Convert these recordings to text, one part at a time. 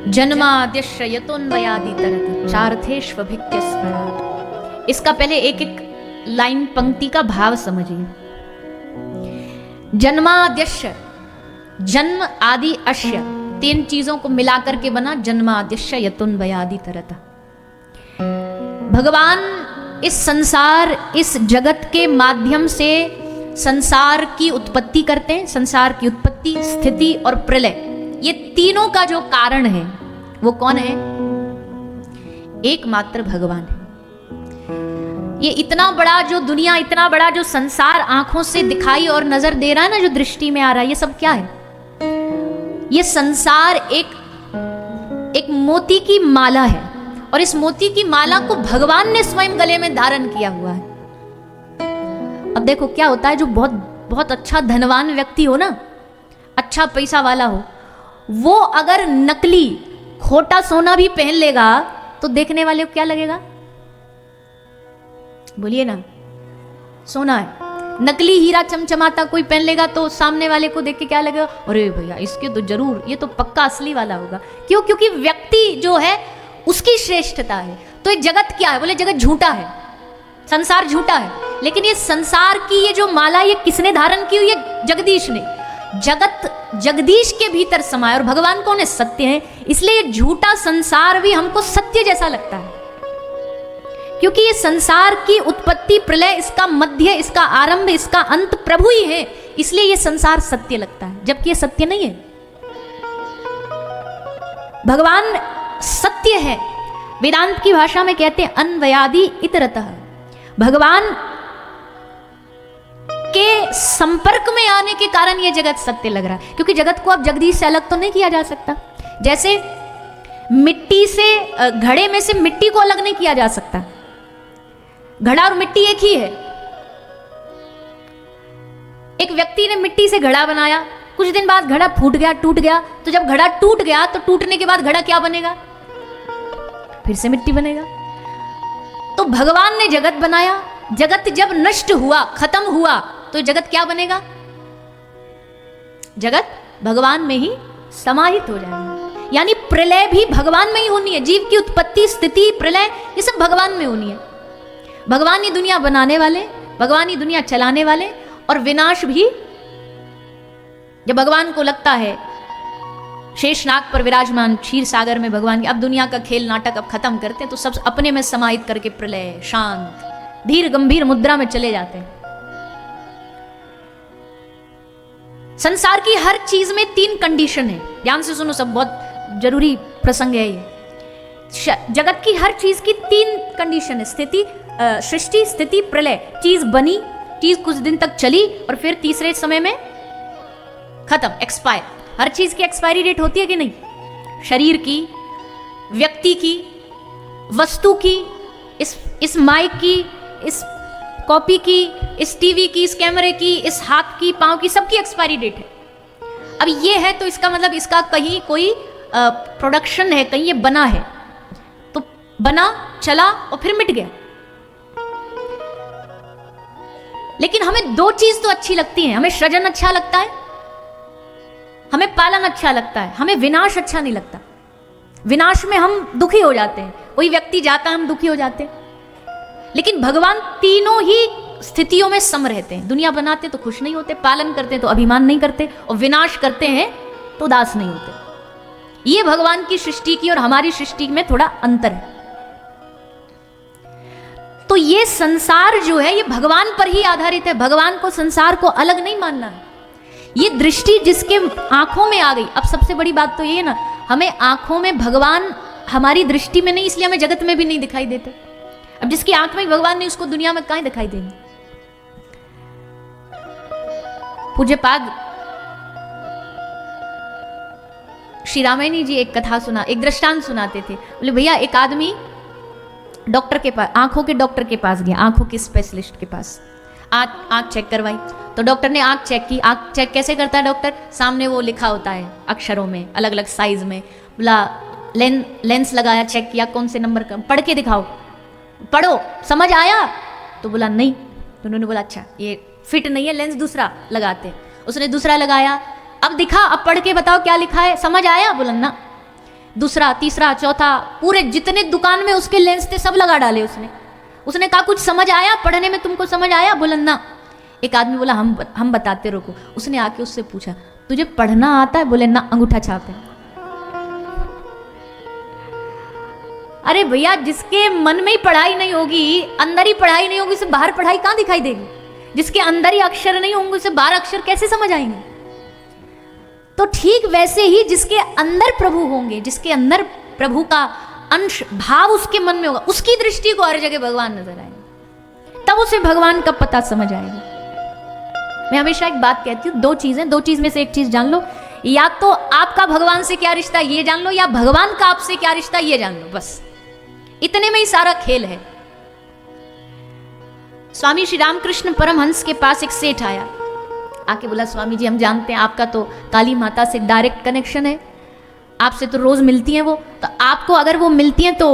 जन्माद्यस्य यतोन्वयादि तरत चार्थेष्वभिज्ञ स्मरात्। इसका पहले एक एक लाइन पंक्ति का भाव समझिए। जन्माद्यस्य, जन्म आदि अश्य, तीन चीजों को मिलाकर के बना जन्माद्यस्य यतोन्वयादि तरत। भगवान इस संसार, इस जगत के माध्यम से संसार की उत्पत्ति करते हैं। संसार की उत्पत्ति, स्थिति और प्रलय, ये तीनों का जो कारण है वो कौन है? एकमात्र भगवान है। ये इतना बड़ा जो दुनिया, इतना बड़ा जो संसार आंखों से दिखाई और नजर दे रहा है ना, जो दृष्टि में आ रहा है, ये सब क्या है? ये संसार एक मोती की माला है, और इस मोती की माला को भगवान ने स्वयं गले में धारण किया हुआ है। अब देखो क्या होता है, जो बहुत बहुत अच्छा धनवान व्यक्ति हो ना, अच्छा पैसा वाला हो, वो अगर नकली खोटा सोना भी पहन लेगा तो देखने वाले को क्या लगेगा? बोलिए ना, सोना है। नकली हीरा चमचमाता कोई पहन लेगा तो सामने वाले को देख के क्या लगेगा? अरे भैया इसके तो जरूर, ये तो पक्का असली वाला होगा। क्यों? क्योंकि व्यक्ति जो है उसकी श्रेष्ठता है। तो ये जगत क्या है? बोले जगत झूठा है, संसार झूठा है। लेकिन ये संसार की ये जो माला, ये किसने धारण की हुई है? जगदीश ने। जगत जगदीश के भीतर समाया, और भगवान कौन है? सत्य है। इसलिए ये झूठा संसार भी हमको सत्य जैसा लगता है, क्योंकि ये संसार की उत्पत्ति, प्रलय, इसका मध्य, इसका आरंभ, इसका अंत प्रभु ही है। इसलिए ये संसार सत्य लगता है, जबकि ये सत्य नहीं है। भगवान सत्य है। वेदांत की भाषा में कहते हैं अन्वयादि इतरतः। भगवान के संपर्क में आने के कारण ये जगत सत्य लग रहा है, क्योंकि जगत को अब जगदीश से अलग तो नहीं किया जा सकता। जैसे मिट्टी से, घड़े में से मिट्टी को अलग नहीं किया जा सकता। घड़ा और मिट्टी एक ही है। एक व्यक्ति ने मिट्टी से घड़ा बनाया, कुछ दिन बाद घड़ा फूट गया, टूट गया। तो जब घड़ा टूट गया तो टूटने के बाद घड़ा क्या बनेगा? फिर से मिट्टी बनेगा। तो भगवान ने जगत बनाया, जगत जब नष्ट हुआ, खत्म हुआ, तो जगत क्या बनेगा? जगत भगवान में ही समाहित हो जाएगा। यानी प्रलय भी भगवान में ही होनी है। जीव की उत्पत्ति, स्थिति, प्रलय, ये सब भगवान में होनी है। भगवान ही दुनिया बनाने वाले, भगवान ही दुनिया चलाने वाले, और विनाश भी जब भगवान को लगता है, शेषनाग पर विराजमान क्षीर सागर में भगवान की अब दुनिया का खेल नाटक अब खत्म करते हैं, तो सब अपने में समाहित करके प्रलय, शांत, धीर गंभीर मुद्रा में चले जाते हैं। संसार की हर चीज में तीन कंडीशन है। ध्यान से सुनो, सब बहुत जरूरी प्रसंग है ये। जगत की हर चीज की तीन कंडीशन है। स्थिति, सृष्टि, स्थिति, प्रलय। चीज बनी, चीज कुछ दिन तक चली, और फिर तीसरे समय में खत्म, एक्सपायर। हर चीज की एक्सपायरी डेट होती है कि नहीं? शरीर की, व्यक्ति की, वस्तु की, इस माइक की, इस कॉपी की, इस टीवी की, इस कैमरे की, इस हाथ की, पांव की, सबकी एक्सपायरी डेट है। अब ये है तो इसका मतलब इसका कहीं कोई प्रोडक्शन है, कहीं ये बना है। तो बना, चला और फिर मिट गया। लेकिन हमें दो चीज तो अच्छी लगती है। हमें सृजन अच्छा लगता है, हमें पालन अच्छा लगता है, हमें विनाश अच्छा नहीं लगता। विनाश में हम दुखी हो जाते हैं। कोई व्यक्ति जाता है, हम दुखी हो जाते हैं। लेकिन भगवान तीनों ही स्थितियों में सम रहते हैं। दुनिया बनाते तो खुश नहीं होते, पालन करते तो अभिमान नहीं करते, और विनाश करते हैं तो उदास नहीं होते। ये भगवान की सृष्टि की और हमारी सृष्टि में थोड़ा अंतर है। तो ये संसार जो है ये भगवान पर ही आधारित है। भगवान को, संसार को अलग नहीं मानना है। ये दृष्टि जिसके आंखों में आ गई, अब सबसे बड़ी बात तो ये है ना, हमें आंखों में भगवान हमारी दृष्टि में नहीं, इसलिए हमें जगत में भी नहीं दिखाई देते। अब जिसकी आंख में भगवान नहीं, उसको दुनिया में कहां दिखाई देंगे? पूज्य पाद श्री रामायणी जी एक कथा सुना, एक दृष्टांत सुनाते थे। बोले भैया, एक आदमी डॉक्टर के पास, आंखों के डॉक्टर के पास गया, आंखों के स्पेशलिस्ट के पास। आंख चेक करवाई तो डॉक्टर ने आंख चेक की। आंख चेक कैसे करता है डॉक्टर? सामने वो लिखा होता है अक्षरों में, अलग अलग साइज में। बोला लेंस लगाया, चेक किया, कौन से नंबर का, पढ़ के दिखाओ, पढ़ो, समझ आया? तो बोला नहीं। तो उन्होंने बोला अच्छा ये फिट नहीं है, लेंस दूसरा लगाते। उसने दूसरा लगाया, अब दिखा, अब पढ़ के बताओ क्या लिखा है, समझ आया? बोला ना। दूसरा, तीसरा, चौथा, पूरे जितने दुकान में उसके लेंस थे सब लगा डाले उसने। उसने कहा कुछ समझ आया पढ़ने में, तुमको समझ आया? बोला ना। एक आदमी बोला हम बताते, रुको। उसने आके उससे पूछा तुझे पढ़ना आता है? बोले ना, अंगूठा छाप है। अरे भैया, जिसके मन में ही पढ़ाई नहीं होगी, अंदर ही पढ़ाई नहीं होगी, उसे बाहर पढ़ाई कहां दिखाई देगी? जिसके अंदर ही अक्षर नहीं होंगे उसे बाहर अक्षर कैसे समझ आएंगे? तो ठीक वैसे ही जिसके अंदर प्रभु होंगे, जिसके अंदर प्रभु का अंश भाव उसके मन में होगा, उसकी दृष्टि को हर जगह भगवान नजर आएगा, तब उसे भगवान का पता समझ आएगा। मैं हमेशा एक बात कहती हूँ, दो चीज में से एक चीज जान लो, या तो आपका भगवान से क्या रिश्ता ये जान लो, या भगवान का आपसे क्या रिश्ता ये जान लो। बस इतने में ही सारा खेल है। स्वामी श्री रामकृष्ण परमहंस के पास एक सेठ आया, आके बोला स्वामी जी हम जानते हैं आपका तो काली माता से डायरेक्ट कनेक्शन है, आपसे तो रोज मिलती हैं वो, तो आपको अगर वो मिलती हैं तो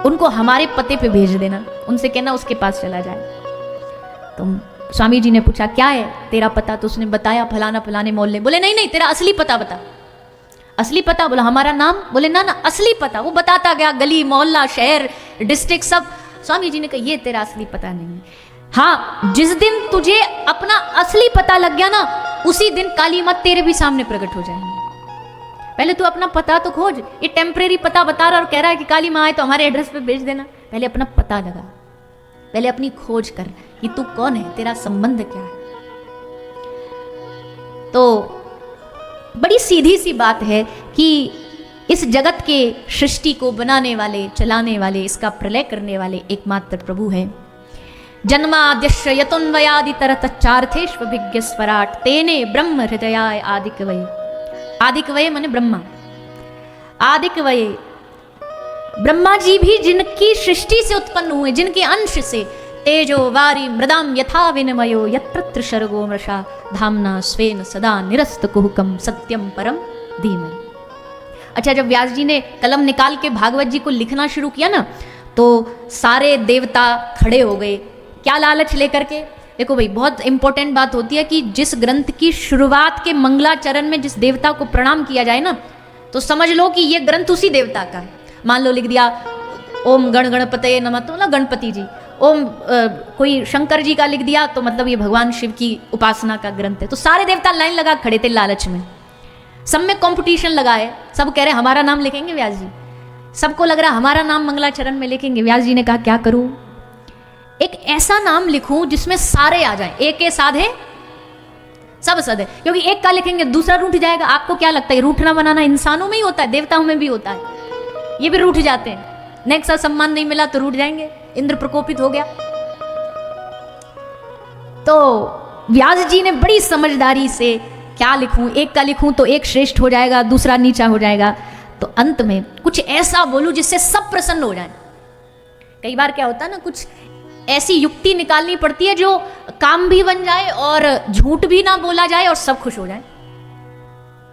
उनको हमारे पते पे भेज देना, उनसे कहना उसके पास चला जाए। तो स्वामी जी ने पूछा क्या है तेरा पता? तो उसने बताया फलाना फलाने मोहल्ले। बोले नहीं नहीं, तेरा असली पता बता। असली पता? बोला हमारा नाम। बोले ना ना, असली पता। वो बताता गया, गली मोहल्ला शहर डिस्ट्रिक्ट सब। स्वामी जी ने कहा ये तेरा असली पता नहीं है। हाँ, जिस दिन तुझे अपना असली पता लग गया ना, उसी दिन काली माँ तेरे भी सामने प्रकट हो जाएंगे। पहले तू अपना पता तो खोज। ये टेम्परेरी पता बता रहा और कह रहा है कि काली माँ आए तो हमारे एड्रेस पे भेज देना। पहले अपना पता लगा, पहले अपनी खोज कर कि तू कौन है, तेरा संबंध क्या है। तो बड़ी सीधी सी बात है कि इस जगत के सृष्टि को बनाने वाले, चलाने वाले, इसका प्रलय करने वाले एकमात्र प्रभु है। जन्माद्यस्य यतोन्वयादितरतश्चार्थेष्वभिज्ञ स्वराट तेने ब्रह्म हृदयाय आदिकवये। आदिकवये माने ब्रह्मा। आदिकवये ब्रह्मा जी भी जिनकी सृष्टि से उत्पन्न हुए, जिनके अंश से, तेजो वारी मृदाम यथा विनिमयो यत्र शर्गो मृषा धामना स्वेन सदा निरस्त कुहुकम सत्यम परम धीमहि। अच्छा, जब व्यास जी ने कलम निकाल के भागवत जी को लिखना शुरू किया ना, तो सारे देवता खड़े हो गए। क्या लालच लेकर के? देखो भाई, बहुत इंपॉर्टेंट बात होती है कि जिस ग्रंथ की शुरुआत के मंगलाचरण में जिस देवता को प्रणाम किया जाए ना, तो समझ लो कि ये ग्रंथ उसी देवता का है। मान लो लिख दिया ओम गण गणपतये नमः, तो ना गणपति जी। ओम कोई शंकर जी का लिख दिया तो मतलब ये भगवान शिव की उपासना का ग्रंथ है। तो सारे देवता लाइन लगा खड़े थे लालच में, सब में कंपटीशन लगा है, सब कह रहे हमारा नाम लिखेंगे व्यास जी। सबको लग रहा हमारा नाम मंगलाचरण में लिखेंगे। व्यास जी ने कहा क्या करूं, एक ऐसा नाम लिखूं जिसमें सारे आ जाएं, एक के साधे सब सदे, क्योंकि एक का लिखेंगे दूसरा रूठ जाएगा। आपको क्या लगता है रूठना बनाना इंसानों में ही होता है? देवताओं में भी होता है, ये भी रूठ जाते हैं। नेक्स्ट सा सम्मान नहीं मिला तो रूठ जाएंगे, इंद्र प्रकोपित हो गया। तो व्यास जी ने बड़ी समझदारी से क्या लिखूं, एक का लिखूं तो एक श्रेष्ठ हो जाएगा, दूसरा नीचा हो जाएगा, तो अंत में कुछ ऐसा बोलूं जिससे सब प्रसन्न हो जाए। कई बार क्या होता है ना, कुछ ऐसी युक्ति निकालनी पड़ती है जो काम भी बन जाए और झूठ भी ना बोला जाए और सब खुश हो जाए।